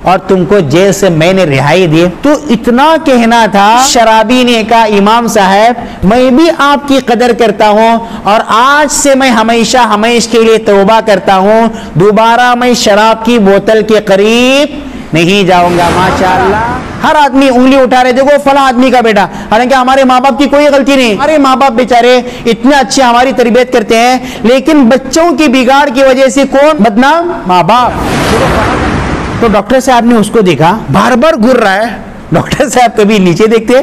اور تم کو جیل سے میں نے رہائی دی. تو اتنا کہنا تھا. شرابی نے کہا امام صاحب میں بھی آپ کی قدر کرتا ہوں اور آج سے میں ہمیشہ کے لیے توبہ کرتا ہوں, دوبارہ میں شراب کی بوتل کے قریب نہیں جاؤں گا. ماشاءاللہ ہر آدمی انگلی اٹھا رہے, دیکھو فلاں آدمی کا بیٹا, حالانکہ ہمارے ماں باپ کی کوئی غلطی نہیں. ہمارے ماں باپ بیچارے اتنے اچھے ہماری تربیت کرتے ہیں, لیکن بچوں کی بگاڑ کی وجہ سے کون بدنام؟ ماں باپ. تو ڈاکٹر صاحب نے اس کو دیکھا بار بار گر رہا ہے. ڈاکٹر صاحب کبھی نیچے دیکھتے,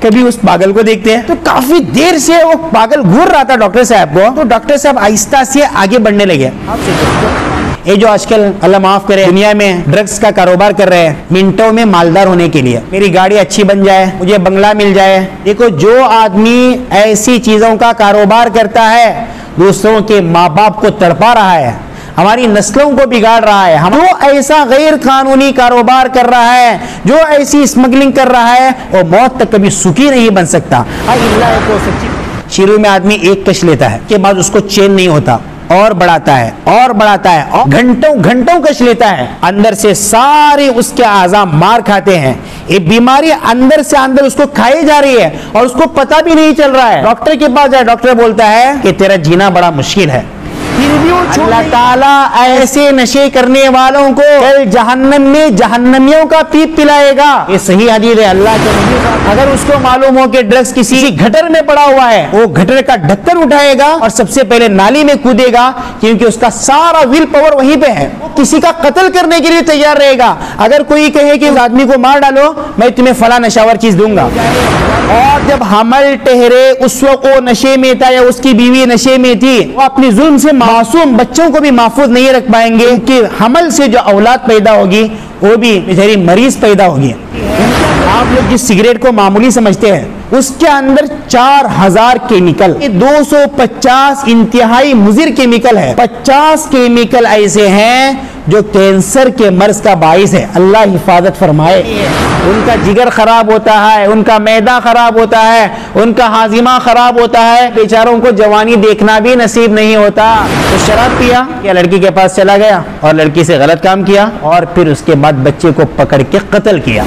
کبھی اس پاگل کو دیکھتے ہیں. تو کافی دیر سے وہ پاگل گھور رہا تھا ڈاکٹر صاحب کو. تو ڈاکٹر صاحب آہستہ سے آگے بڑھنے لگے. یہ جو آج کل اللہ معاف کرے دنیا میں ڈرگز کا کاروبار کر رہے ہیں منٹوں میں مالدار ہونے کے لیے, میری گاڑی اچھی بن جائے, مجھے بنگلہ مل جائے. دیکھو جو آدمی ایسی چیزوں کا کاروبار کرتا ہے دوسروں کے ماں باپ کو تڑپا رہا ہے, ہماری نسلوں کو بگاڑ رہا ہے. جو ایسا غیر قانونی کاروبار کر رہا ہے, جو ایسی اسمگلنگ کر رہا ہے, وہ موت تک کبھی سکھی نہیں بن سکتا. شروع میں آدمی ایک کش لیتا ہے, کے بعد اس کو چین نہیں ہوتا, اور بڑھاتا ہے اور بڑھاتا ہے, اور گھنٹوں کش لیتا ہے. اندر سے سارے اس کے اعضاء مار کھاتے ہیں. یہ بیماری اندر سے اندر اس کو کھائی جا رہی ہے اور اس کو پتہ بھی نہیں چل رہا ہے. ڈاکٹر کے پاس جائے, ڈاکٹر بولتا ہے کہ تیرا جینا بڑا مشکل ہے. اللہ تعالیٰ ایسے نشے کرنے والوں کو جہنم میں جہنمیوں کا پیپ پلائے گا. یہ صحیح حدیث ہے اللہ کے نبی کا. اگر اس کو معلوم ہو کہ ڈرگز کسی گٹر میں پڑا ہوا ہے, وہ گٹر کا ڈھکن اٹھائے گا اور سب سے پہلے نالی میں کودے گا, کیونکہ اس کا سارا ول پاور وہیں پہ ہے. کسی کا قتل کرنے کے لیے تیار رہے گا. اگر کوئی کہے کہ اس آدمی کو مار ڈالو, میں تمہیں فلاں نشاور چیز دوں گا. اور جب حمل ٹہرے اس وقت وہ نشے میں تھا یا اس کی بیوی نشے میں تھی, وہ اپنی ظلم سے معصوم بچوں کو بھی محفوظ نہیں رکھ پائیں گے, کہ حمل سے جو اولاد پیدا ہوگی وہ بھی بیچاری مریض پیدا ہوگی. آپ لوگ جس سگریٹ کو معمولی سمجھتے ہیں اس کے اندر 4000 کیمیکل, 250 انتہائی مضر کیمیکل ہے. 50 کیمیکل ایسے ہیں جو کینسر کے مرض کا باعث ہے. اللہ حفاظت فرمائے. ان کا جگر خراب ہوتا ہے, ان کا معدہ خراب ہوتا ہے, ان کا ہاضمہ خراب ہوتا ہے, بیچاروں کو جوانی دیکھنا بھی نصیب نہیں ہوتا. تو شراب پیا یا لڑکی کے پاس چلا گیا اور لڑکی سے غلط کام کیا, اور پھر اس کے بعد بچے کو پکڑ کے قتل کیا.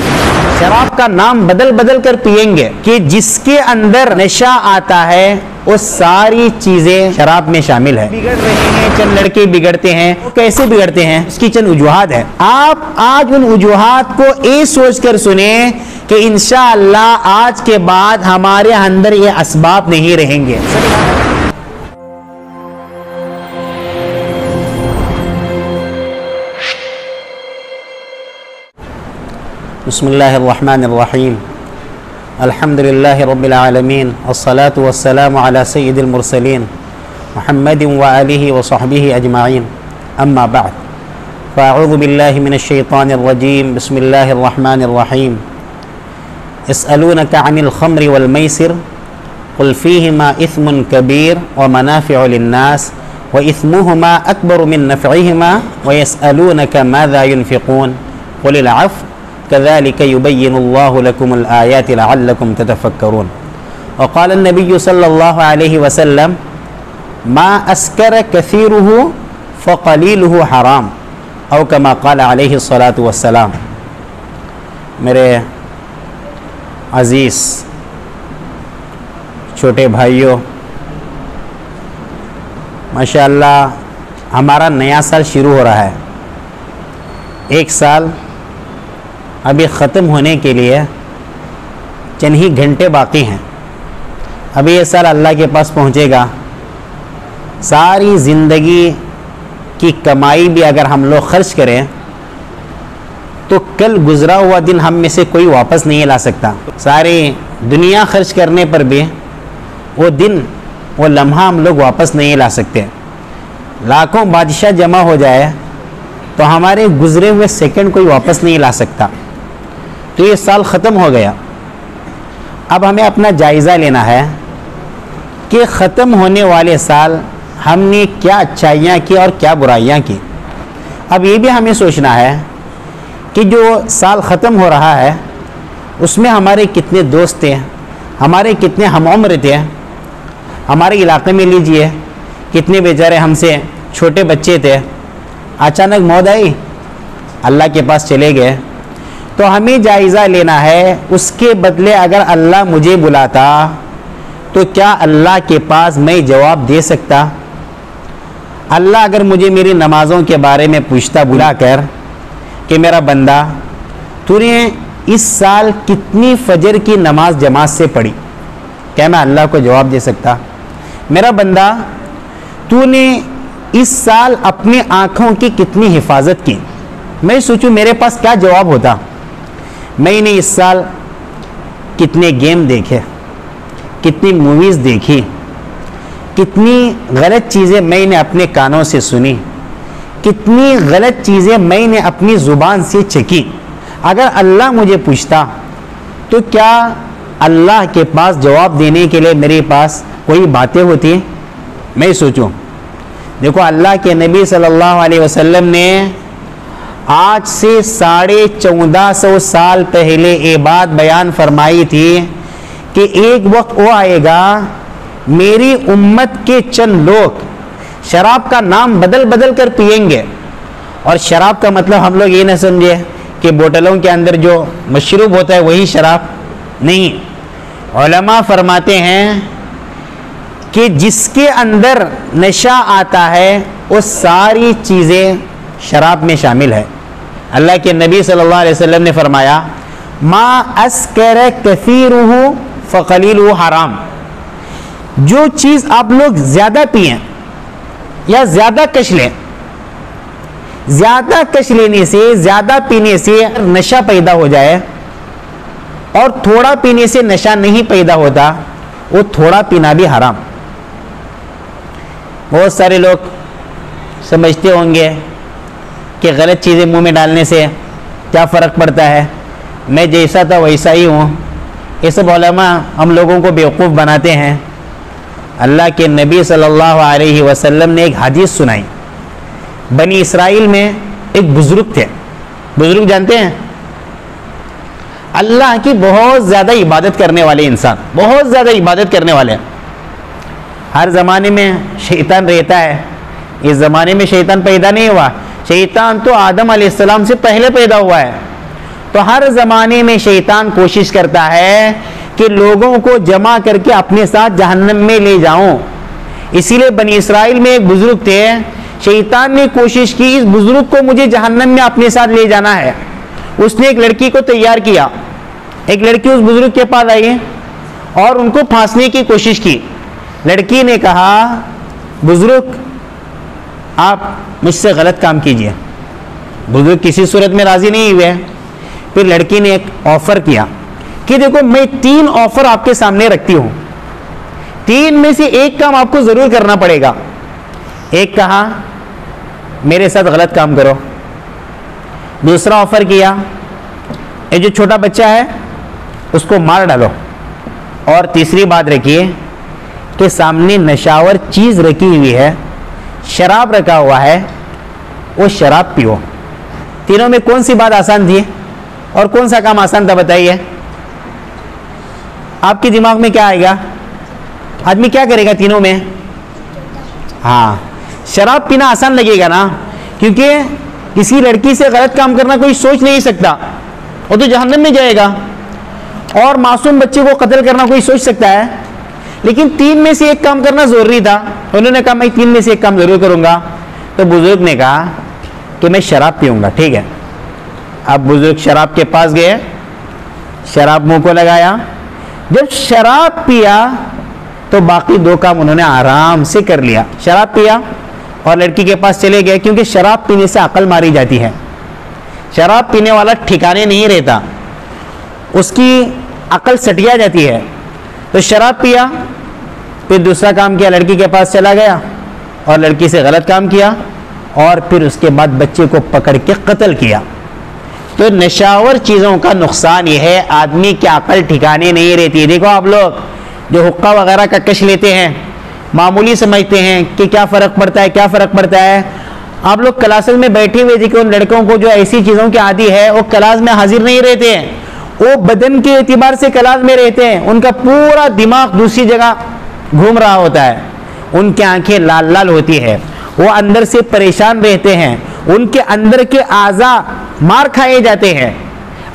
شراب کا نام بدل کر پئیں گے کہ جس کے اندر نشہ آتا ہے وہ ساری چیزیں شراب میں شامل ہے. بگڑ رہے ہیں چند لڑکے, بگڑتے ہیں. کیسے بگڑتے ہیں اس کی چند وجوہات ہے. آپ آج ان وجوہات کو یہ سوچ کر سنیں کہ انشاءاللہ آج کے بعد ہمارے اندر یہ اسباب نہیں رہیں گے. بسم اللہ الرحمن الرحیم. الحمد للہ رب العالمین, الصلاة والسلام علی سید المرسلین محمد وآلہ وصحبہ اجمعین. اما بعد, فاعوذ باللہ من الشیطان الرجیم. بسم اللہ الرحمن الرحیم. یسألونک عن الخمر والمیسر قل فیہما اثم کبیر ومنافع للناس واثمہما اکبر من نفعہما ویسألونک ماذا ينفقون قل العفو كذلك يبين الله لكم الآيات لعلكم تتفكرون. وقال النبي صلى الله عليه وسلم ما أسكر كثيره فقليله حرام, أو كما قال عليه الصلاة والسلام. میرے عزیز چھوٹے بھائیوں, ماشاءاللہ ہمارا نیا سال شروع ہو رہا ہے. ایک سال ابھی ختم ہونے کے لیے چند ہی گھنٹے باقی ہیں. ابھی یہ سال اللہ کے پاس پہنچے گا. ساری زندگی کی کمائی بھی اگر ہم لوگ خرچ کریں تو کل گزرا ہوا دن ہم میں سے کوئی واپس نہیں لا سکتا. ساری دنیا خرچ کرنے پر بھی وہ دن, وہ لمحہ ہم لوگ واپس نہیں لا سکتے. لاکھوں بادشاہ جمع ہو جائے تو ہمارے گزرے ہوئے سیکنڈ کوئی واپس نہیں لا سکتا. تو یہ سال ختم ہو گیا. اب ہمیں اپنا جائزہ لینا ہے کہ ختم ہونے والے سال ہم نے کیا اچھائیاں کی اور کیا برائیاں کی. اب یہ بھی ہمیں سوچنا ہے کہ جو سال ختم ہو رہا ہے اس میں ہمارے کتنے دوست تھے, ہمارے کتنے ہم عمر تھے. ہمارے علاقے میں لیجئے کتنے بیچارے ہم سے چھوٹے بچے تھے, اچانک موت آئی اللہ کے پاس چلے گئے تو ہمیں جائزہ لینا ہے اس کے بدلے اگر اللہ مجھے بلاتا تو کیا اللہ کے پاس میں جواب دے سکتا؟ اللہ اگر مجھے میری نمازوں کے بارے میں پوچھتا بلا کر کہ میرا بندہ تو نے اس سال کتنی فجر کی نماز جماعت سے پڑھی، کیا میں اللہ کو جواب دے سکتا؟ میرا بندہ تو نے اس سال اپنی آنکھوں کی کتنی حفاظت کی، میں سوچوں میرے پاس کیا جواب ہوتا؟ میں نے اس سال کتنے گیم دیکھے، کتنی موویز دیکھی، کتنی غلط چیزیں میں نے اپنے کانوں سے سنی، کتنی غلط چیزیں میں نے اپنی زبان سے چکی. اگر اللہ مجھے پوچھتا تو کیا اللہ کے پاس جواب دینے کے لیے میرے پاس کوئی باتیں ہوتی ہیں؟ میں سوچوں. دیکھو اللہ کے نبی صلی اللہ علیہ وسلم نے آج سے 1450 سال پہلے یہ بات بیان فرمائی تھی کہ ایک وقت وہ آئے گا میری امت کے چند لوگ شراب کا نام بدل بدل کر پئیں گے. اور شراب کا مطلب ہم لوگ یہ نہ سمجھے کہ بوتلوں کے اندر جو مشروب ہوتا ہے وہی شراب نہیں. علماء فرماتے ہیں کہ جس کے اندر نشہ آتا ہے وہ ساری چیزیں شراب میں شامل ہے. اللہ کے نبی صلی اللہ علیہ وسلم نے فرمایا ما اسکر کثیرہ فقلیلہ حرام. جو چیز آپ لوگ زیادہ پئیں یا زیادہ کش لیں، زیادہ کش لینے سے، زیادہ پینے سے نشہ پیدا ہو جائے اور تھوڑا پینے سے نشہ نہیں پیدا ہوتا، وہ تھوڑا پینا بھی حرام. بہت سارے لوگ سمجھتے ہوں گے کہ غلط چیزیں منہ میں ڈالنے سے کیا فرق پڑتا ہے، میں جیسا تھا ویسا ہی ہوں. یہ سب علماء ہم لوگوں کو بیوقوف بناتے ہیں. اللہ کے نبی صلی اللہ علیہ وسلم نے ایک حدیث سنائی. بنی اسرائیل میں ایک بزرگ تھے. بزرگ جانتے ہیں؟ اللہ کی بہت زیادہ عبادت کرنے والے انسان، بہت زیادہ عبادت کرنے والے. ہر زمانے میں شیطان رہتا ہے. اس زمانے میں شیطان پیدا نہیں ہوا، شیطان تو آدم علیہ السلام سے پہلے پیدا ہوا ہے. تو ہر زمانے میں شیطان کوشش کرتا ہے کہ لوگوں کو جمع کر کے اپنے ساتھ جہنم میں لے جاؤں. اسی لیے بنی اسرائیل میں ایک بزرگ تھے. شیطان نے کوشش کی اس بزرگ کو مجھے جہنم میں اپنے ساتھ لے جانا ہے. اس نے ایک لڑکی کو تیار کیا. ایک لڑکی اس بزرگ کے پاس آئی اور ان کو پھانسنے کی کوشش کی. لڑکی نے کہا بزرگ آپ مجھ سے غلط کام کیجئے. بزرگ کسی صورت میں راضی نہیں ہوئے. پھر لڑکی نے ایک آفر کیا کہ دیکھو میں 3 آفر آپ کے سامنے رکھتی ہوں، 3 میں سے ایک کام آپ کو ضرور کرنا پڑے گا. ایک کہا میرے ساتھ غلط کام کرو. دوسرا آفر کیا یہ جو چھوٹا بچہ ہے اس کو مار ڈالو. اور تیسری بات رکھیے کہ سامنے نشاور چیز رکھی ہوئی ہے، شراب رکھا ہوا ہے، وہ شراب پیو. تینوں میں کون سی بات آسان تھی اور کون سا کام آسان تھا بتائیے؟ آپ کے دماغ میں کیا آئے گا؟ آدمی کیا کرے گا تینوں میں؟ ہاں شراب پینا آسان لگے گا نا، کیونکہ کسی لڑکی سے غلط کام کرنا کوئی سوچ نہیں سکتا، وہ تو جہنم میں جائے گا. اور معصوم بچے کو قتل کرنا کوئی سوچ سکتا ہے. لیکن 3 میں سے ایک کام کرنا ضروری تھا. انہوں نے کہا میں 3 میں سے ایک کام ضرور کروں گا. تو بزرگ نے کہا کہ میں شراب پیوں گا. ٹھیک ہے. اب بزرگ شراب کے پاس گئے، شراب منہ کو لگایا. جب شراب پیا تو باقی 2 کام انہوں نے آرام سے کر لیا. شراب پیا اور لڑکی کے پاس چلے گئے، کیونکہ شراب پینے سے عقل ماری جاتی ہے. شراب پینے والا ٹھکانے نہیں رہتا، اس کی عقل سٹیا جاتی ہے. تو شراب پیا، پھر دوسرا کام کیا، لڑکی کے پاس چلا گیا اور لڑکی سے غلط کام کیا، اور پھر اس کے بعد بچے کو پکڑ کے قتل کیا. تو نشاور چیزوں کا نقصان یہ ہے آدمی کی عقل ٹھکانے نہیں رہتی. دیکھو آپ لوگ جو حقہ وغیرہ کا کش لیتے ہیں معمولی سمجھتے ہیں کہ کیا فرق پڑتا ہے، کیا فرق پڑتا ہے. آپ لوگ کلاسز میں بیٹھے ہوئے دیکھو ان لڑکوں کو جو ایسی چیزوں کے عادی ہے وہ کلاس میں حاضر نہیں رہتے ہیں، وہ بدن کے اعتبار سے کلاس میں رہتے ہیں. ان کا پورا دماغ دوسری جگہ گھوم رہا ہوتا ہے. ان کی آنکھیں لال لال ہوتی ہے، وہ اندر سے پریشان رہتے ہیں. ان کے اندر کے اعضاء مار کھائے جاتے ہیں،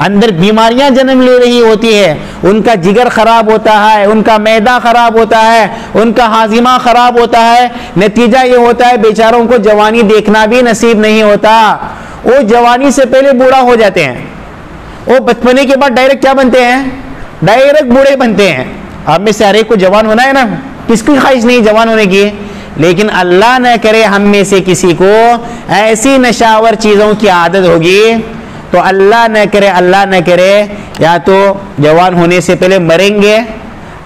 اندر بیماریاں جنم لے رہی ہوتی ہے، ان کا جگر خراب ہوتا ہے، ان کا معدہ خراب ہوتا ہے، ان کا ہاضمہ خراب ہوتا ہے، نتیجہ یہ ہوتا ہے بیچاروں کو جوانی دیکھنا بھی نصیب نہیں ہوتا، وہ جوانی سے پہلے بوڑھا ہو جاتے ہیں، وہ بچپنے کے بعد ڈائریکٹ کیا بنتے ہیں؟ ڈائریکٹ بوڑھے بنتے ہیں۔ آپ میں سے ہر ایک کو جوان ہونا ہے نا، کس کی خواہش نہیں جوان ہونے کی؟ لیکن اللہ نہ کرے ہم میں سے کسی کو ایسی نشاور چیزوں کی عادت ہوگی تو اللہ نہ کرے یا تو جوان ہونے سے پہلے مریں گے،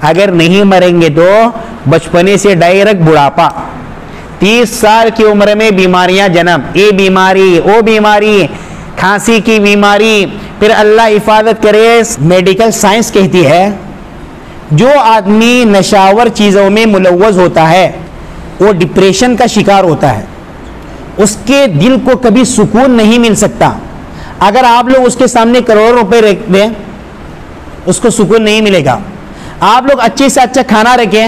اگر نہیں مریں گے تو بچپنے سے ڈائریکٹ بڑھاپا، 30 سال کی عمر میں بیماریاں جنم، یہ بیماری وہ بیماری، کھانسی کی بیماری، پھر اللہ حفاظت کرے۔ میڈیکل سائنس کہتی ہے جو آدمی نشاور چیزوں میں ملوث ہوتا ہے وہ ڈپریشن کا شکار ہوتا ہے، اس کے دل کو کبھی سکون نہیں مل سکتا۔ اگر آپ لوگ اس کے سامنے کروڑوں روپے رکھ دیں اس کو سکون نہیں ملے گا۔ آپ لوگ اچھے سے اچھا کھانا رکھیں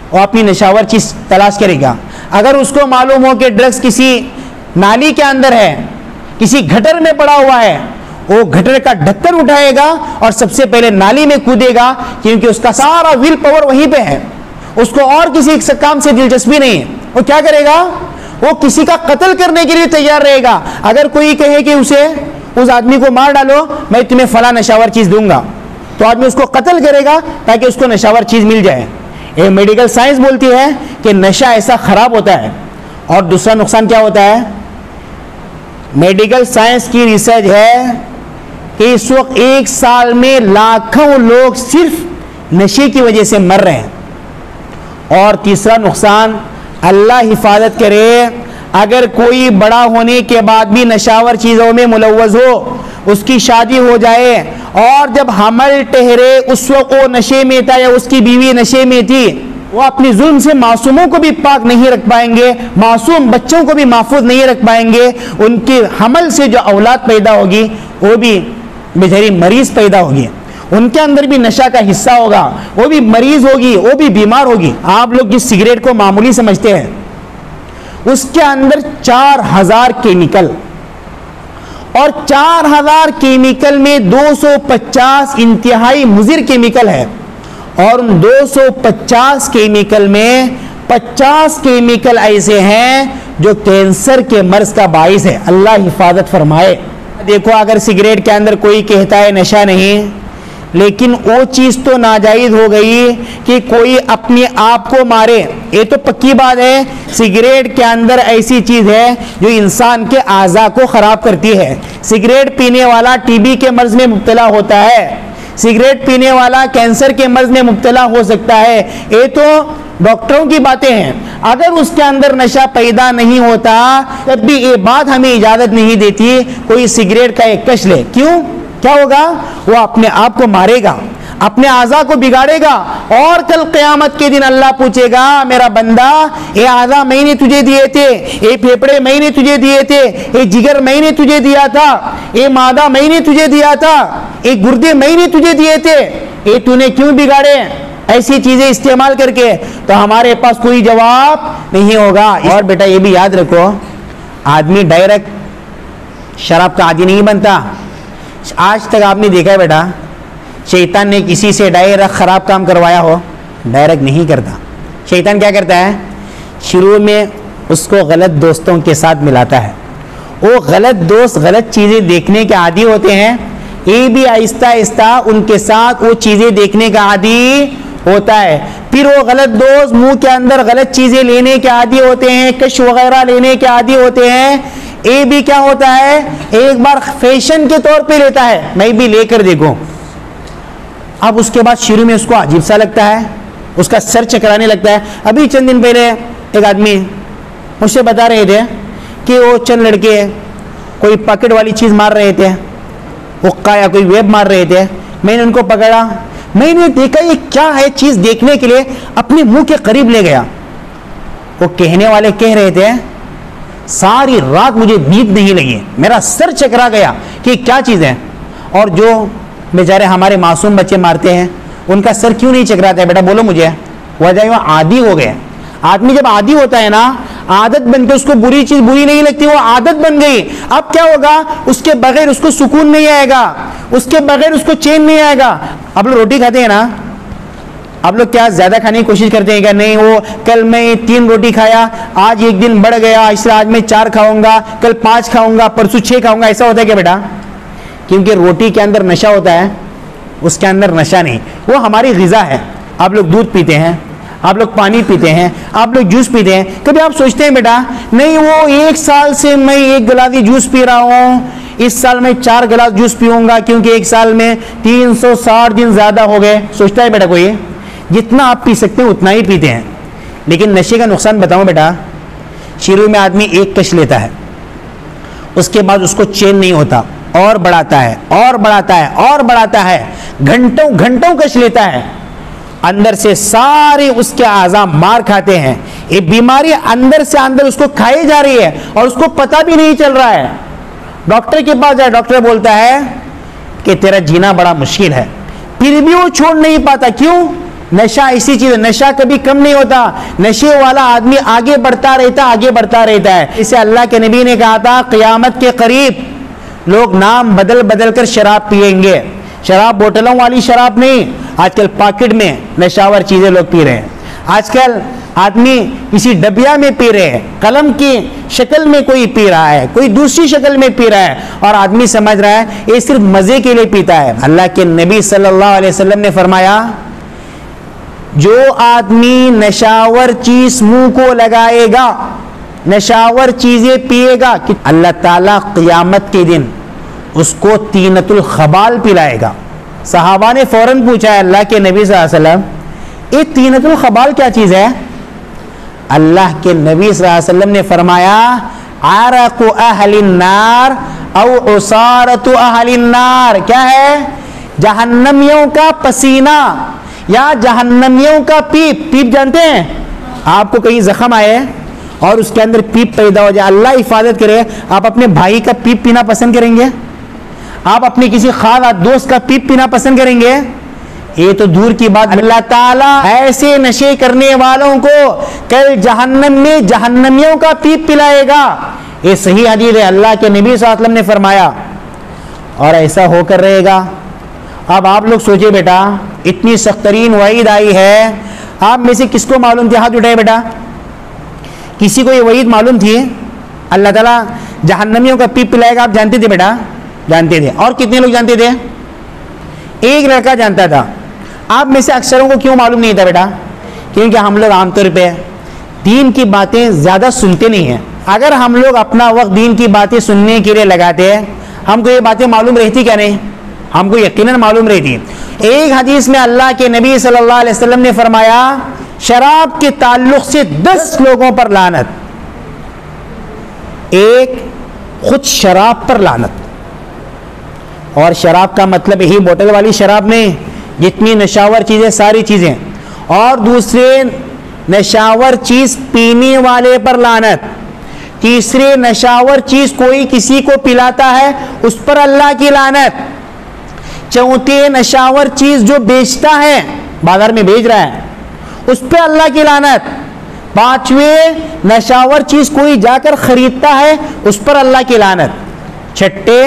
اور اپنی نشاور چیز تلاش کرے گا۔ اگر اس کو معلوم ہو کہ ڈرگس کسی نالی کے اندر ہے، کسی گھٹر میں پڑا ہوا ہے، وہ گھٹر کا ڈھکن اٹھائے گا اور سب سے پہلے نالی میں کودے گا، کیونکہ اس کا سارا ول پاور وہیں پہ ہے، اس کو اور کسی کام سے دلچسپی نہیں ہے۔ وہ کیا کرے گا؟ وہ کسی کا قتل کرنے کے لیے تیار رہے گا۔ اگر کوئی کہے کہ اس آدمی کو مار ڈالو، میں تمہیں فلاں نشاور چیز دوں گا، تو آدمی اس کو قتل کرے گا تاکہ اس کو نشاور چیز مل جائے۔ یہ میڈیکل سائنس بولتی ہے کہ نشہ ایسا خراب ہوتا ہے۔ اور دوسرا نقصان کیا ہوتا ہے؟ میڈیکل سائنس کی ریسرچ ہے کہ اس وقت 1 سال میں لاکھوں لوگ صرف نشے کی وجہ سے مر رہے ہیں۔ اور تیسرا نقصان، اللہ حفاظت کرے، اگر کوئی بڑا ہونے کے بعد بھی نشاور چیزوں میں ملوث ہو، اس کی شادی ہو جائے اور جب حمل ٹھہرے اس وقت وہ نشے میں تھا یا اس کی بیوی نشے میں تھی، وہ اپنی ظلم سے معصوموں کو بھی پاک نہیں رکھ پائیں گے، معصوم بچوں کو بھی محفوظ نہیں رکھ پائیں گے، ان کے حمل سے جو اولاد پیدا ہوگی وہ بھی بیچاری مریض پیدا ہوگی، ان کے اندر بھی نشہ کا حصہ ہوگا، وہ بھی مریض ہوگی، وہ بھی بیمار ہوگی۔ آپ لوگ جس سگریٹ کو معمولی سمجھتے ہیں اس کے اندر 4000 کیمیکل، اور 4000 کیمیکل میں 250 انتہائی مضر کیمیکل ہے، اور ان 250 کیمیکل میں 50 کیمیکل ایسے ہیں جو کینسر کے مرض کا باعث ہے۔ اللہ حفاظت فرمائے۔ دیکھو اگر سگریٹ کے اندر کوئی کہتا ہے نشہ نہیں، لیکن وہ چیز تو ناجائز ہو گئی کہ کوئی اپنے آپ کو مارے، یہ تو پکی بات ہے۔ سگریٹ کے اندر ایسی چیز ہے جو انسان کے اعضاء کو خراب کرتی ہے۔ سگریٹ پینے والا ٹی بی کے مرض میں مبتلا ہوتا ہے، سگریٹ پینے والا کینسر کے مرض میں مبتلا ہو سکتا ہے۔ یہ تو ڈاکٹروں کی باتیں ہیں۔ اگر اس کے اندر نشہ پیدا نہیں ہوتا تب بھی یہ بات ہمیں اجازت نہیں دیتی کوئی سگریٹ کا ایک کش لے۔ کیوں؟ کیا ہوگا؟ وہ اپنے آپ کو مارے گا، اپنے اعضاء کو بگاڑے گا، اور کل قیامت کے دن اللہ پوچھے گا میرا بندہ یہ اعضاء میں نے تجھے دیے تھے، یہ پھیپڑے میں نے تجھے دیے تھے، یہ جگر میں نے تجھے دیا تھا، یہ معدہ میں نے تجھے دیا تھا، یہ گردے میں نے تجھے دیے تھے، یہ تو نے کیوں بگاڑے ایسی چیزیں استعمال کر کے؟ تو ہمارے پاس کوئی جواب نہیں ہوگا۔ اور بیٹا یہ بھی یاد رکھو، آدمی ڈائریکٹ شراب کا عادی نہیں بنتا۔ آج تک آپ نے دیکھا ہے بیٹا شیطان نے کسی سے ڈائریکٹ خراب کام کروایا ہو؟ ڈائریکٹ نہیں کرتا۔ شیطان کیا کرتا ہے؟ شروع میں اس کو غلط دوستوں کے ساتھ ملاتا ہے، وہ غلط دوست غلط چیزیں دیکھنے کے عادی ہوتے ہیں، یہ بھی آہستہ آہستہ ان کے ساتھ وہ چیزیں دیکھنے کا عادی ہوتا ہے۔ پھر وہ غلط دوست منہ کے اندر غلط چیزیں لینے کے عادی ہوتے ہیں، کش وغیرہ لینے کے عادی ہوتے ہیں۔ یہ بھی کیا ہوتا ہے؟ ایک بار فیشن کے طور پہ لیتا ہے، میں بھی لے کر دیکھوں۔ اب اس کے بعد شروع میں اس کو عجیب سا لگتا ہے، اس کا سر چکرانے لگتا ہے۔ ابھی چند دن پہلے ایک آدمی مجھ سے بتا رہے تھے کہ وہ چند لڑکے کوئی پاکٹ والی چیز مار رہے تھے، حقہ یا کوئی ویب مار رہے تھے۔ میں نے ان کو پکڑا، میں نے دیکھا یہ کیا ہے چیز دیکھنے کے لیے اپنے منہ کے قریب لے گیا۔ وہ کہنے والے کہہ رہے تھے ساری رات مجھے نیند نہیں لگی، میرا سر چکرا گیا کہ کیا چیز ہے۔ اور جو بیچارے ہمارے معصوم بچے مارتے ہیں ان کا سر کیوں نہیں چکراتا ہے؟ بیٹا بولو مجھے، وجہ وہ عادی ہو گئے، آدمی جب عادی ہوتا ہے نا، عادت بن کے اس کو بری چیز بری نہیں لگتی، وہ عادت بن گئی، اب کیا ہوگا، اس کے بغیر اس کو سکون نہیں آئے گا، اس کے بغیر اس کو چین نہیں آئے گا۔ آپ لوگ روٹی کھاتے ہیں نا، آپ لوگ کیا زیادہ کھانے کی کوشش کرتے ہیں کہ نہیں وہ کل میں 3 روٹی کھایا، آج ایک دن بڑھ گیا، اس لیے آج میں 4 کھاؤں گا، کل 5 کھاؤں گا، پرسوں 6 کھاؤں گا، ایسا ہوتا ہے کیا بیٹا؟ کیونکہ روٹی کے اندر نشہ ہوتا ہے، اس کے اندر نشہ نہیں، وہ ہماری غذا ہے۔ آپ لوگ دودھ پیتے ہیں، آپ لوگ پانی پیتے ہیں، آپ لوگ جوس پیتے ہیں، کبھی آپ سوچتے ہیں بیٹا نہیں وہ 1 سال سے میں 1 گلاس جوس پی رہا ہوں، اس سال میں 4 گلاس جوس پیوں گا کیونکہ 1 سال میں 360 دن زیادہ ہو گئے؟ سوچتا ہے بیٹا کوئی؟ جتنا آپ پی سکتے ہیں اتنا ہی پیتے ہیں۔ لیکن نشے کا نقصان بتاؤں بیٹا، شروع میں آدمی 1 کش لیتا ہے، اس کے بعد اس کو چین نہیں ہوتا، اور بڑھاتا ہے اور بڑھاتا ہے اور بڑھاتا ہے، گھنٹوں گھنٹوں کش لیتا ہے، اندر سے سارے اس کے اعضاء مار کھاتے ہیں، یہ بیماری اندر سے اندر اس کو کھائی جا رہی ہے اور اس کو پتہ بھی نہیں چل رہا ہے۔ ڈاکٹر کے پاس جائے، ڈاکٹر بولتا ہے کہ تیرا جینا بڑا مشکل ہے، پھر بھی وہ چھوڑ نہیں پاتا۔ کیوں؟ نشہ ایسی چیز ہے، نشہ کبھی کم نہیں ہوتا، نشے والا آدمی آگے بڑھتا رہتا، آگے بڑھتا رہتا ہے۔ اسے اللہ کے نبی نے کہا تھا قیامت کے قریب لوگ نام بدل بدل کر شراب پیئیں گے، شراب بوتلوں والی شراب نہیں، آج کل پاکٹ میں نشاور چیزیں لوگ پی رہے ہیں، آج کل آدمی کسی ڈبیا میں پی رہے ہیں، قلم کی شکل میں کوئی پی رہا ہے، کوئی دوسری شکل میں پی رہا ہے، اور آدمی سمجھ رہا ہے یہ صرف مزے کے لیے پیتا ہے۔ اللہ کے نبی صلی اللہ علیہ وسلم نے فرمایا جو آدمی نشاور چیز منہ کو لگائے گا، نشاور چیزیں پیے گا، کہ اللہ تعالیٰ قیامت کے دن اس کو طینۃ الخبال پلائے گا۔ صحابہ نے فوراً پوچھا ہے اللہ کے نبی صلی اللہ علیہ وسلم یہ طینۃ الخبال کیا چیز ہے؟ اللہ کے نبی صلی اللہ علیہ وسلم نے فرمایا عرق اہل النار او عصارت اہل النار، کیا ہے؟ جہنمیوں کا پسینہ یا جہنمیوں کا پیپ۔ پیپ جانتے ہیں؟ آپ کو کہیں زخم آئے اور اس کے اندر پیپ پیدا ہو جائے، اللہ حفاظت کرے، آپ اپنے بھائی کا پیپ پینا پسند کریں گے؟ آپ اپنے کسی خالہ دوست کا پیپ پینا پسند کریں گے؟ یہ تو دور کی بات۔ اللہ تعالیٰ ایسے نشے کرنے والوں کو کل جہنم میں جہنمیوں کا پیپ پلائے گا، یہ صحیح حدیث ہے، اللہ کے نبی صلی اللہ علیہ وسلم نے فرمایا، اور ایسا ہو کر رہے گا۔ اب آپ لوگ سوچے بیٹا اتنی سخت ترین وعید آئی ہے، آپ میں سے کس کو معلوم تھی؟ ہاتھ اٹھائے بیٹا، کسی کو یہ وعید معلوم تھی اللہ تعالیٰ جہنمیوں کا پیپ پلائے گا؟ آپ جانتے تھے بیٹا؟ جانتے تھے۔ اور کتنے لوگ جانتے تھے؟ ایک لڑکا جانتا تھا۔ آپ میں سے اکثروں کو کیوں معلوم نہیں تھا بیٹا؟ کیونکہ ہم لوگ عام طور پہ دین کی باتیں زیادہ سنتے نہیں ہیں۔ اگر ہم لوگ اپنا وقت دین کی باتیں سننے کے لیے لگاتے ہیں، ہم کو یہ باتیں معلوم رہتی کیا نہیں؟ ہم کو یقیناً معلوم رہتی۔ ایک حدیث میں اللہ کے نبی صلی اللہ علیہ وسلم نے فرمایا شراب کے تعلق سے 10 لوگوں پر لعنت، ایک خود شراب پر لعنت، اور شراب کا مطلب یہی بوتل والی شراب نہیں، جتنی نشاور چیزیں ساری چیزیں، اور دوسرے نشاور چیز پینے والے پر لعنت، تیسرے نشاور چیز کوئی کسی کو پلاتا ہے اس پر اللہ کی لعنت، چوتھے نشاور چیز جو بیچتا ہے بازار میں بیچ رہا ہے اس پہ اللہ کی لعنت، پانچویں نشاور چیز کوئی جا کر خریدتا ہے اس پر اللہ کی لعنت، چھٹے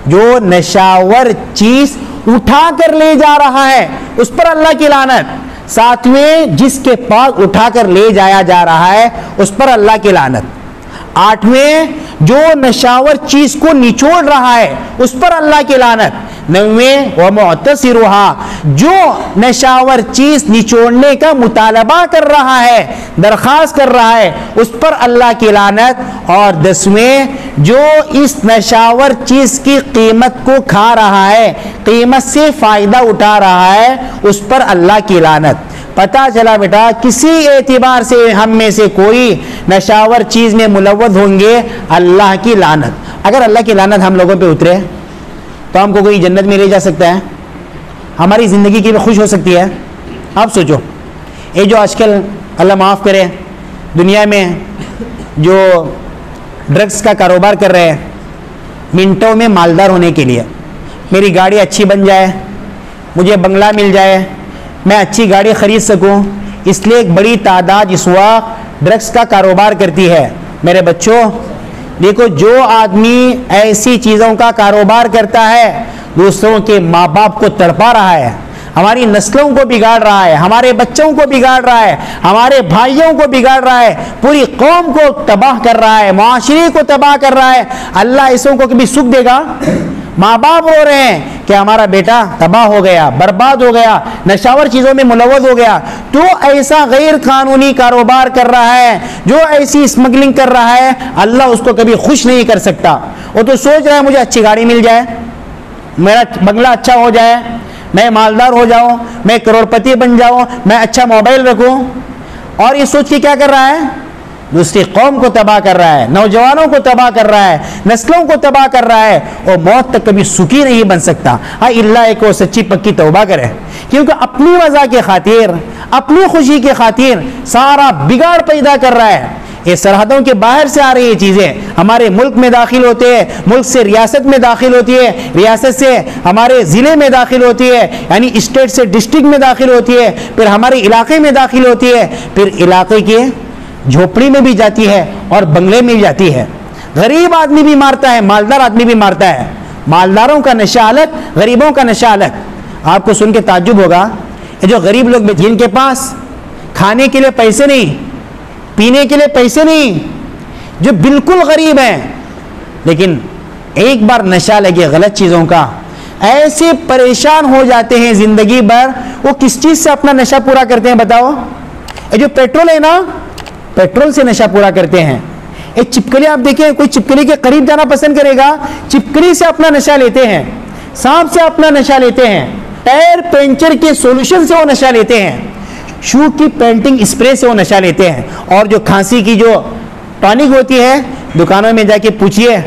جو نشاور چیز اٹھا کر لے جا رہا ہے اس پر اللہ کی لعنت، ساتویں جس کے پاس اٹھا کر لے جایا جا رہا ہے اس پر اللہ کی لعنت، آٹھویں جو نشاور چیز کو نچوڑ رہا ہے اس پر اللہ کی لعنت، نویں ومعتصرها جو نشاور چیز نچوڑنے کا مطالبہ کر رہا ہے، درخواست کر رہا ہے اس پر اللہ کی لعنت، اور 10ویں جو اس نشاور چیز کی قیمت کو کھا رہا ہے، قیمت سے فائدہ اٹھا رہا ہے اس پر اللہ کی لعنت۔ پتہ چلا بیٹا کسی اعتبار سے ہم میں سے کوئی نشاور چیز میں ملوث ہوں گے اللہ کی لعنت۔ اگر اللہ کی لعنت ہم لوگوں پہ اترے تو ہم کو کوئی جنت میں لے جا سکتا ہے؟ ہماری زندگی کی بھی خوش ہو سکتی ہے؟ آپ سوچو، یہ جو آج کل اللہ معاف کرے دنیا میں جو ڈرگس کا کاروبار کر رہے ہیں، منٹوں میں مالدار ہونے کے لیے، میری گاڑی اچھی بن جائے، مجھے بنگلہ مل جائے، میں اچھی گاڑی خرید سکوں، اس لیے ایک بڑی تعداد اس وقت ڈرگس کا کاروبار کرتی ہے۔ میرے بچوں دیکھو، جو آدمی ایسی چیزوں کا کاروبار کرتا ہے دوسروں کے ماں باپ کو تڑپا رہا ہے، ہماری نسلوں کو بگاڑ رہا ہے، ہمارے بچوں کو بگاڑ رہا ہے، ہمارے بھائیوں کو بگاڑ رہا ہے، پوری قوم کو تباہ کر رہا ہے، معاشرے کو تباہ کر رہا ہے، اللہ ایسوں کو کبھی سکھ دے گا؟ ماں باپ رو رہے ہیں کہ ہمارا بیٹا تباہ ہو گیا، برباد ہو گیا، نشاور چیزوں میں ملوث ہو گیا۔ تو ایسا غیر قانونی کاروبار کر رہا ہے، جو ایسی اسمگلنگ کر رہا ہے، اللہ اس کو کبھی خوش نہیں کر سکتا۔ وہ تو سوچ رہا ہے مجھے اچھی گاڑی مل جائے، میرا بنگلہ اچھا ہو جائے، میں مالدار ہو جاؤں، میں کروڑپتی بن جاؤں، میں اچھا موبائل رکھوں، اور یہ سوچ کے کیا کر رہا ہے؟ دوسری قوم کو تباہ کر رہا ہے، نوجوانوں کو تباہ کر رہا ہے، نسلوں کو تباہ کر رہا ہے، اور موت تک کبھی سکھی نہیں بن سکتا۔ ہاں، اللہ ایک وہ سچی پکی توبہ کرے، کیونکہ اپنی رضا کے خاطر، اپنی خوشی کے خاطر سارا بگاڑ پیدا کر رہا ہے۔ یہ سرحدوں کے باہر سے آ رہی یہ چیزیں ہمارے ملک میں داخل ہوتے ہیں، ملک سے ریاست میں داخل ہوتی ہے، ریاست سے ہمارے ضلع میں داخل ہوتی ہے، یعنی اسٹیٹ سے ڈسٹرکٹ میں داخل ہوتی ہے، پھر ہمارے علاقے میں داخل ہوتی ہے، پھر علاقے کے جھوپڑی میں بھی جاتی ہے اور بنگلے میں بھی جاتی ہے۔ غریب آدمی بھی مارتا ہے، مالدار آدمی بھی مارتا ہے۔ مالداروں کا نشہ الگ، غریبوں کا نشہ الگ۔ آپ کو سن کے تعجب ہوگا، یہ جو غریب لوگ جن کے پاس کھانے کے لیے پیسے نہیں، پینے کے لیے پیسے نہیں، جو بالکل غریب ہیں، لیکن ایک بار نشہ لگے غلط چیزوں کا، ایسے پریشان ہو جاتے ہیں زندگی بھر۔ وہ کس چیز سے اپنا نشہ پورا کرتے ہیں بتاؤ؟ یہ جو پیٹرول ہے نا، پیٹرول سے نشہ پورا کرتے ہیں۔ ایک چپکلی آپ دیکھیں، کوئی چپکلی کے قریب جانا پسند کرے گا؟ چپکلی سے اپنا نشہ لیتے ہیں، سانپ سے اپنا نشہ لیتے ہیں، ٹائر پنچر کے سولوشن سے وہ نشہ لیتے ہیں، شو کی پینٹنگ اسپرے سے وہ نشہ لیتے ہیں، اور جو کھانسی کی جو ٹانک ہوتی ہے، دکانوں میں جا کے پوچھئے،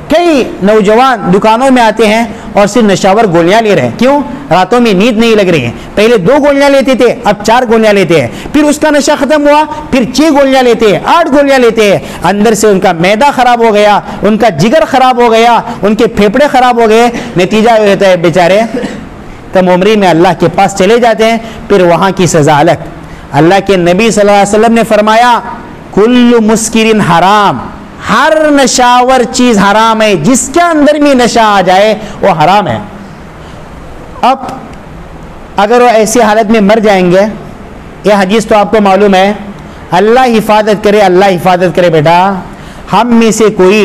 کئی نوجوان دکانوں میں آتے ہیں اور صرف نشاور گولیاں لے رہے ہیں۔ کیوں؟ راتوں میں نیند نہیں لگ رہی ہے۔ پہلے 2 گولیاں لیتے تھے، اب 4 گولیاں لیتے ہیں، پھر اس کا نشہ ختم ہوا، پھر 6 گولیاں لیتے ہیں، 8 گولیاں لیتے ہیں۔ اندر سے ان کا معدہ خراب ہو گیا، ان کا جگر خراب ہو گیا، ان کے پھیپھڑے خراب ہو گئے۔ نتیجہ یہ ہوتا ہے بیچارے کم عمری میں اللہ کے پاس چلے جاتے ہیں، پھر وہاں کی سزا الگ۔ اللہ کے نبی صلی اللہ علیہ وسلم نے فرمایا، کل مسکرن حرام، ہر نشاور چیز حرام ہے، جس کے اندر بھی نشہ آ جائے وہ حرام ہے۔ اب اگر وہ ایسی حالت میں مر جائیں گے، یہ حدیث تو آپ کو معلوم ہے، اللہ حفاظت کرے، اللہ حفاظت کرے بیٹا، ہم میں سے کوئی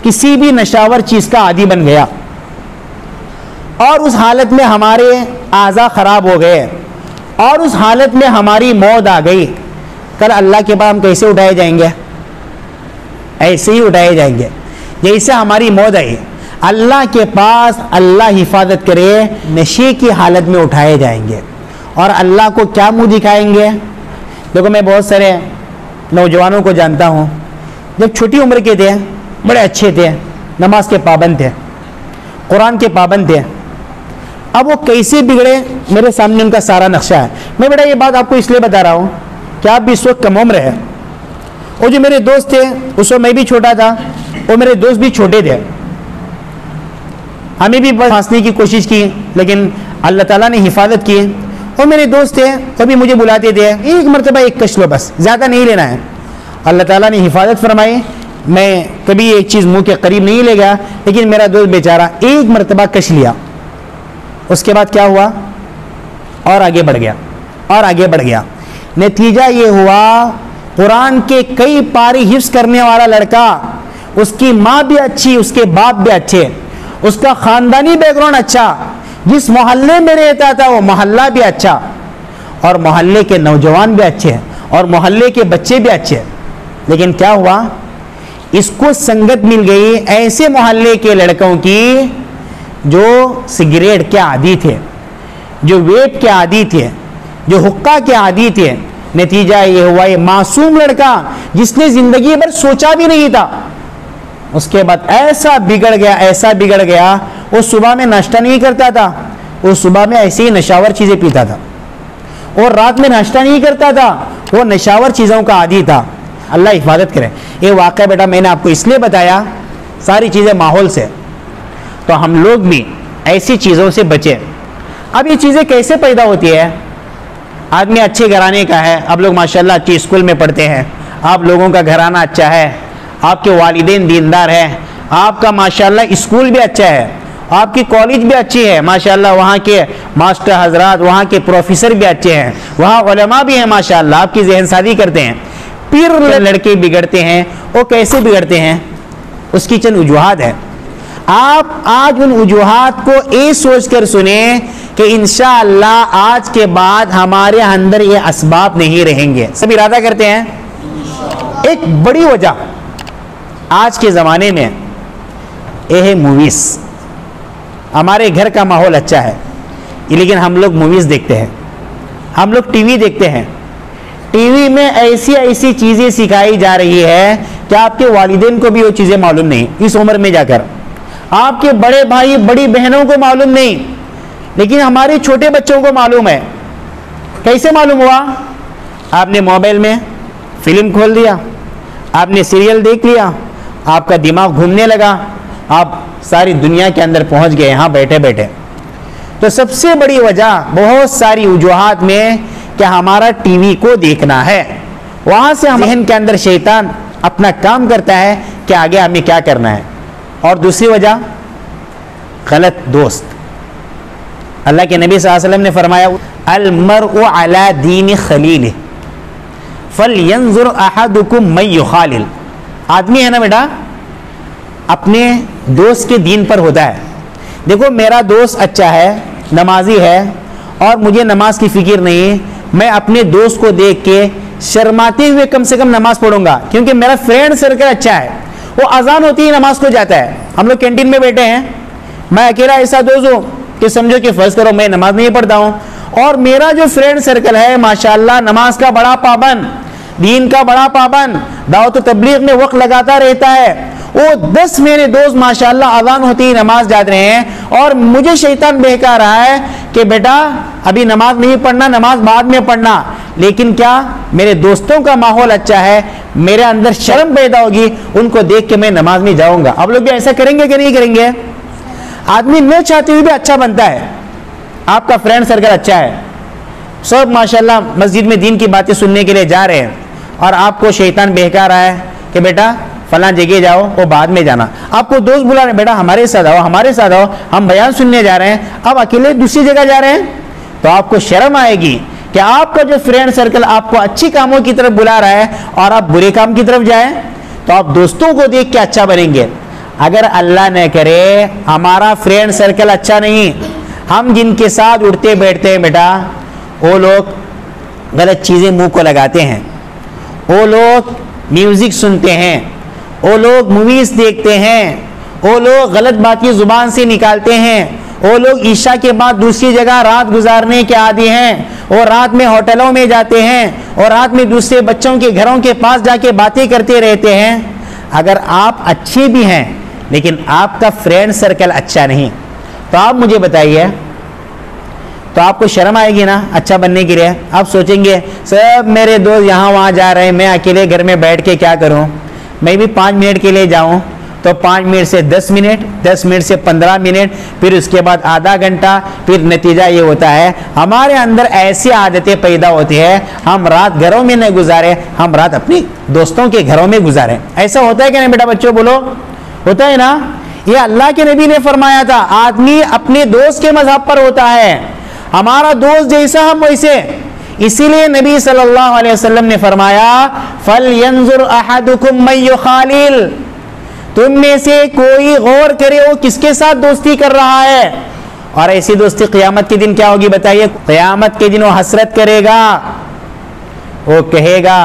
کسی بھی نشاور چیز کا عادی بن گیا اور اس حالت میں ہمارے اعضاء خراب ہو گئے اور اس حالت میں ہماری موت آ گئی، کل اللہ کے بعد ہم کیسے اٹھائے جائیں گے؟ ایسے ہی اٹھائے جائیں گے جیسے ہماری موت آئی۔ اللہ کے پاس اللہ حفاظت کرے نشے کی حالت میں اٹھائے جائیں گے، اور اللہ کو کیا منہ دکھائیں گے؟ دیکھو، میں بہت سارے نوجوانوں کو جانتا ہوں، جب چھوٹی عمر کے تھے بڑے اچھے تھے، نماز کے پابند تھے، قرآن کے پابند تھے، اب وہ کیسے بگڑے میرے سامنے ان کا سارا نقشہ ہے۔ میں بیٹا یہ بات آپ کو اس لیے بتا رہا ہوں کہ آپ بھی اس وقت کم عمر ہے، اور جو میرے دوست تھے اس وقت میں بھی چھوٹا تھا، اور میرے دوست بھی چھوٹے تھے، ہمیں بھی پھانسنے کی کوشش کی لیکن اللہ تعالیٰ نے حفاظت کی۔ اور میرے دوست تھے کبھی مجھے بلاتے تھے، ایک مرتبہ ایک کش لو، بس زیادہ نہیں لینا ہے۔ اللہ تعالیٰ نے حفاظت فرمائی، میں کبھی ایک چیز منہ کے قریب نہیں لے گیا، لیکن میرا دوست بیچارہ ایک مرتبہ کش لیا، اس کے بعد کیا ہوا؟ اور آگے بڑھ گیا اور آگے بڑھ گیا۔ نتیجہ یہ ہوا، قرآن کے کئی پارے حفظ کرنے والا لڑکا، اس کی ماں بھی اچھی، اس کے باپ بھی اچھے، اس کا خاندانی بیک گراؤنڈ اچھا، جس محلے میں رہتا تھا وہ محلہ بھی اچھا، اور محلے کے نوجوان بھی اچھے، اور محلے کے بچے بھی اچھے، لیکن کیا ہوا؟ اس کو سنگت مل گئی ایسے محلے کے لڑکوں کی جو سگریٹ کے عادی تھے، جو ویپ کے عادی تھے، جو حقہ کے عادی تھے۔ نتیجہ یہ ہوا، یہ معصوم لڑکا جس نے زندگی بھر سوچا بھی نہیں تھا، اس کے بعد ایسا بگڑ گیا، ایسا بگڑ گیا، وہ صبح میں ناشتہ نہیں کرتا تھا، وہ صبح میں ایسے ہی نشاور چیزیں پیتا تھا، اور رات میں ناشتہ نہیں کرتا تھا، وہ نشاور چیزوں کا عادی تھا۔ اللہ حفاظت کرے۔ یہ واقعہ بیٹا میں نے آپ کو اس لیے بتایا، ساری چیزیں ماحول سے، تو ہم لوگ بھی ایسی چیزوں سے بچیں۔ اب یہ چیزیں کیسے پیدا ہوتی ہے؟ آدمی اچھے گھرانے کا ہے، آپ لوگ ماشاءاللہ اچھی اسکول میں پڑھتے ہیں، آپ لوگوں کا گھرانہ اچھا ہے، آپ کے والدین دیندار ہیں، آپ کا ماشاءاللہ اسکول بھی اچھا ہے، آپ کی کالج بھی اچھی ہے ماشاءاللہ، وہاں کے ماسٹر حضرات، وہاں کے پروفیسر بھی اچھے ہیں، وہاں علماء بھی ہیں ماشاءاللہ، آپ کی ذہن سازی کرتے ہیں. پھر لڑکے بگڑتے ہیں، وہ کیسے بگڑتے ہیں؟ اس کی چند وجوہات ہیں. آپ آج ان وجوہات کو یہ سوچ کر سنیں کہ انشاءاللہ آج کے بعد ہمارے اندر یہ اسباب نہیں رہیں گے. سب ارادہ کرتے ہیں. ایک بڑی وجہ آج کے زمانے میں یہ ہے موویز. ہمارے گھر کا ماحول اچھا ہے لیکن ہم لوگ موویز دیکھتے ہیں، ہم لوگ ٹی وی دیکھتے ہیں. ٹی وی میں ایسی چیزیں سکھائی جا رہی ہے کہ آپ کے والدین کو بھی وہ چیزیں معلوم نہیں، اس عمر میں جا کر آپ کے بڑے بھائی بڑی بہنوں کو معلوم نہیں، لیکن ہمارے چھوٹے بچوں کو معلوم ہے. کیسے معلوم ہوا؟ آپ نے موبائل میں فلم کھول دیا، آپ نے سیریل دیکھ لیا، آپ کا دماغ گھومنے لگا، آپ ساری دنیا کے اندر پہنچ گئے یہاں بیٹھے بیٹھے. تو سب سے بڑی وجہ بہت ساری وجوہات میں کہ ہمارا ٹی وی کو دیکھنا ہے، وہاں سے ذہن کے اندر شیطان اپنا کام کرتا ہے کہ آگے ہمیں کیا کرنا ہے. اور دوسری وجہ غلط دوست. اللہ کے نبی صلی اللہ علیہ وسلم نے فرمایا المرء علی دین خلیلہ فلینظر احدکم من یخالل. آدمی ہے نا بیٹا اپنے دوست کے دین پر ہوتا ہے. دیکھو میرا دوست اچھا ہے، نمازی ہے اور مجھے نماز کی فکر نہیں، میں اپنے دوست کو دیکھ کے شرماتے ہوئے کم سے کم نماز پڑھوں گا کیونکہ میرا فرینڈ سرکل اچھا ہے. وہ اذان ہوتی ہے نماز کو جاتا ہے، ہم لوگ کینٹین میں بیٹھے ہیں، میں اکیلا ایسا دوست ہوں کہ سمجھو کہ فرض کرو میں نماز نہیں پڑھتا ہوں اور میرا جو فرینڈ سرکل ہے ماشاءاللہ نماز کا بڑا پابند، دین کا بڑا پابند، دعوت و تبلیغ میں وقت لگاتا رہتا ہے. وہ 10 میرے دوست ماشاءاللہ اذان ہوتی ہی نماز جاتے رہے ہیں اور مجھے شیطان بہکا رہا ہے کہ بیٹا ابھی نماز نہیں پڑھنا، نماز بعد میں پڑھنا. لیکن کیا میرے دوستوں کا ماحول اچھا ہے، میرے اندر شرم پیدا ہوگی، ان کو دیکھ کے میں نماز میں جاؤں گا. آپ لوگ بھی ایسا کریں گے کہ نہیں کریں گے؟ آدمی نہ چاہتے ہوئے بھی اچھا بنتا ہے. آپ کا فرینڈ سرکل اچھا ہے، سب ماشاءاللہ مسجد میں دین کی باتیں سننے کے لیے جا رہے ہیں اور آپ کو شیطان بہکا رہا ہے کہ بیٹا فلاں جگہ جاؤ، وہ بعد میں جانا. آپ کو دوست بلا رہے ہیں بیٹا ہمارے ساتھ آؤ، ہمارے ساتھ آؤ، ہم بیان سننے جا رہے ہیں، اب اکیلے دوسری جگہ جا رہے ہیں. تو آپ کو شرم آئے گی کہ آپ کا جو فرینڈ سرکل آپ کو اچھی کاموں کی طرف بلا رہا ہے اور آپ برے کام کی طرف جائیں تو آپ دوستوں کو دیکھ کے اچھا بنیں گے. اگر اللہ نہ کرے ہمارا فرینڈ سرکل اچھا نہیں، ہم جن کے ساتھ اٹھتے بیٹھتے ہیں بیٹا وہ لوگ غلط چیزیں منہ کو لگاتے ہیں، وہ لوگ میوزک سنتے ہیں، وہ لوگ موویز دیکھتے ہیں، وہ لوگ غلط باتیں زبان سے نکالتے ہیں، وہ لوگ عشاء کے بعد دوسری جگہ رات گزارنے کے عادی ہیں، اور رات میں ہوٹلوں میں جاتے ہیں اور رات میں دوسرے بچوں کے گھروں کے پاس جا کے باتیں کرتے رہتے ہیں. اگر آپ اچھے بھی ہیں لیکن آپ کا فرینڈ سرکل اچھا نہیں تو آپ مجھے بتائیے، تو آپ کو شرم آئے گی نا اچھا بننے کے لیے؟ آپ سوچیں گے سب میرے دوست یہاں وہاں جا رہے ہیں، میں اکیلے گھر میں بیٹھ کے کیا کروں؟ میں بھی 5 منٹ کے لیے جاؤں تو 5 منٹ سے 10 منٹ، 10 منٹ سے 15 منٹ، پھر اس کے بعد آدھا گھنٹہ. پھر نتیجہ یہ ہوتا ہے ہمارے اندر ایسی عادتیں پیدا ہوتی ہے، ہم رات گھروں میں نہ گزارے، ہم رات اپنی دوستوں کے گھروں میں گزارے. ایسا ہوتا ہے کہ نہیں بیٹا بچوں؟ بولو ہوتا ہے نا؟ یہ اللہ کے نبی نے فرمایا تھا آدمی اپنے دوست کے مذہب پر ہوتا ہے، ہمارا دوست جیسا ہم ویسے. اسی لیے نبی صلی اللہ علیہ وسلم نے فرمایا فَلْيَنْظُرْ أَحَدُكُمْ مَنْ يُخَالِلْ، تم میں سے کوئی غور کرے وہ کس کے ساتھ دوستی کر رہا ہے. اور ایسی دوستی قیامت کے دن کیا ہوگی بتائیے؟ قیامت کے دن وہ حسرت کرے گا، وہ کہے گا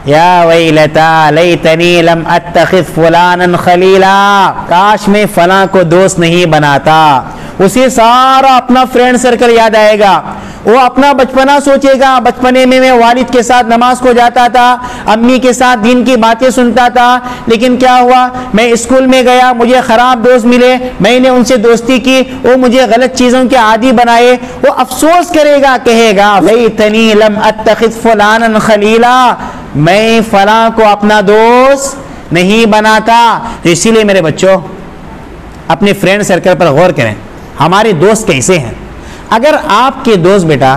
یا ویلتا لیتنی لم اتخذ فلانا خلیلا، کاش میں فلاں کو دوست نہیں بناتا. اسے سارا اپنا فرینڈ سرکل یاد آئے گا، وہ اپنا بچپنا سوچے گا، بچپنے میں والد کے ساتھ نماز کو جاتا تھا، امی کے ساتھ دین کی باتیں سنتا تھا، لیکن کیا ہوا؟ میں اسکول میں گیا، مجھے خراب دوست ملے، میں نے ان سے دوستی کی، وہ مجھے غلط چیزوں کے عادی بنائے. وہ افسوس کرے گا، کہے گا لیتنی لم اتخذ فلانا خلیلا، میں فلاں کو اپنا دوست نہیں بناتا. اسی لیے میرے بچوں اپنے فرینڈ سرکل پر غور کریں، ہمارے دوست کیسے ہیں. اگر آپ کے دوست بیٹا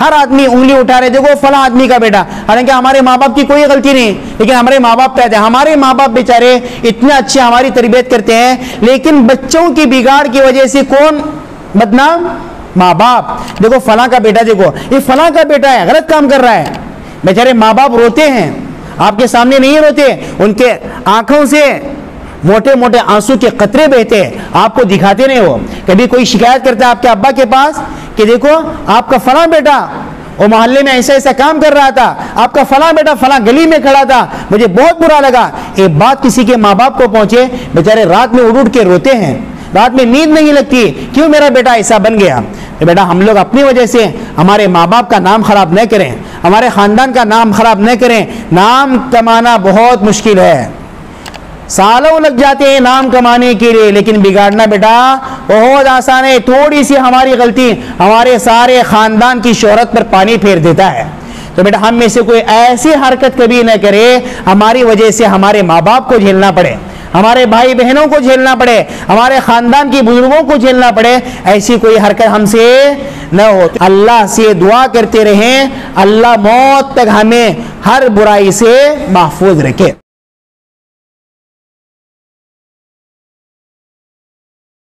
ہر آدمی انگلی اٹھا رہے دیکھو فلاں آدمی کا بیٹا، حالانکہ ہمارے ماں باپ کی کوئی غلطی نہیں، لیکن ہمارے ماں باپ کہتے ہیں ہمارے ماں باپ بیچارے اتنے اچھے ہماری تربیت کرتے ہیں، لیکن بچوں کی بگاڑ کی وجہ سے کون بدنام؟ ماں باپ۔ دیکھو فلاں کا بیٹا، دیکھو یہ فلاں کا بیٹا ہے، غلط کام کر رہا ہے، بیچارے ماں باپ روتے ہیں، آپ کے سامنے نہیں روتے، ان کے آنکھوں سے موٹے موٹے آنسو کے قطرے بہتے ہیں، آپ کو دکھاتے نہیں ہو۔ کبھی کوئی شکایت کرتا ہے آپ کے ابا کے پاس کہ دیکھو آپ کا فلاں بیٹا وہ محلے میں ایسا ایسا کام کر رہا تھا، آپ کا فلاں بیٹا فلاں گلی میں کھڑا تھا، مجھے بہت برا لگا۔ ایک بات کسی کے ماں باپ کو پہنچے، بیچارے رات میں اٹھ کے روتے ہیں، رات میں نیند نہیں لگتی، کیوں میرا بیٹا ایسا بن گیا؟ بیٹا ہم لوگ اپنی وجہ سے ہمارے ماں باپ کا نام خراب نہ کریں، ہمارے خاندان کا نام خراب نہ کریں۔ نام کمانا بہت مشکل ہے، سالوں لگ جاتے ہیں نام کمانے کے لیے، لیکن بگاڑنا بیٹا بہت آسان ہے۔ تھوڑی سی ہماری غلطی ہمارے سارے خاندان کی شہرت پر پانی پھیر دیتا ہے۔ تو بیٹا ہم میں سے کوئی ایسی حرکت کبھی نہ کرے ہماری وجہ سے ہمارے ماں باپ کو جھیلنا پڑے، ہمارے بھائی بہنوں کو جھیلنا پڑے، ہمارے خاندان کی بزرگوں کو جھیلنا پڑے، ایسی کوئی حرکت ہم سے نہ ہو۔ اللہ سے دعا کرتے رہیں، اللہ موت تک ہمیں ہر برائی سے محفوظ رکھے۔